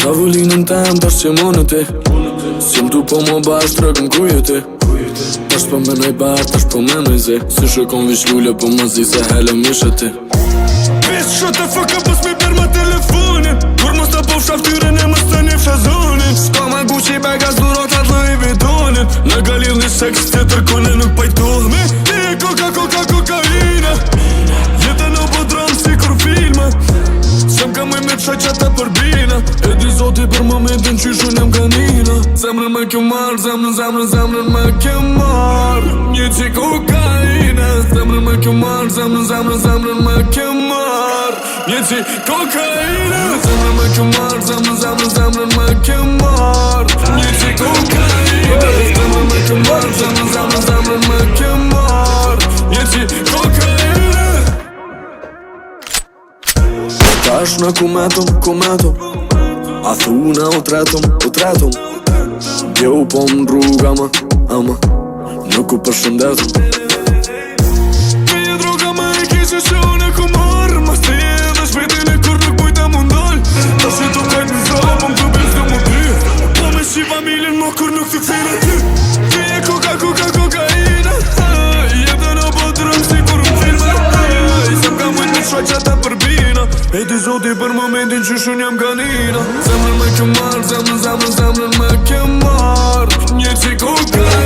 Tavëlinën tem tash që mënë ti S'jëm tu po më bashkë trëgën kujete Tash po me nëj barë, tash po me nëj zi Si shëkon vish lulle po më zi se hele mishe ti Bitch, shut the fuck up, pës mi bërë më telefonin Kur mos të po shaftyren e mës të një fshazonin S'ka ma Gucci bag as durotat Louis Vuittonin Në galil një seks të tërkone nuk pajtohme Ti e kokaina Jetën o po dramë si kur filma S'jam ka mëj me të shaqata për bina E di zoti për momentin qyshun jam kanina Zemrën me kjo marrë, zemrën me kjo marrë Një qi kokaina Zemrën me kjo marrë, zemrën me kjo marrë Një qi kokaina Zemrën me kjo marrë, zemrën me kjo marrë Një qi kokaina Zemrën me kjo marrë, zemrën me kjo marrë Një qi kokaina Tash në kumetum A thuna o tretëm Djeu po më rruga ama Nuk u përshëndetëm Këje droga ma e kishe që unë e ku marrë Mas të je dhe shpetin e kur nuk bujta mundal Ta shi të kajt në zohë po më të bëjtë të më ty Po me shi familin mo kur nuk të cina ty Këje kokaina Jetën o botërëm si kur më filma Sem ka mujt me shaqata për bina E di zoti për momentin që shun jam kanina Zemrën me kjo marrë, zemrën me kjo marrë Një qi kokaina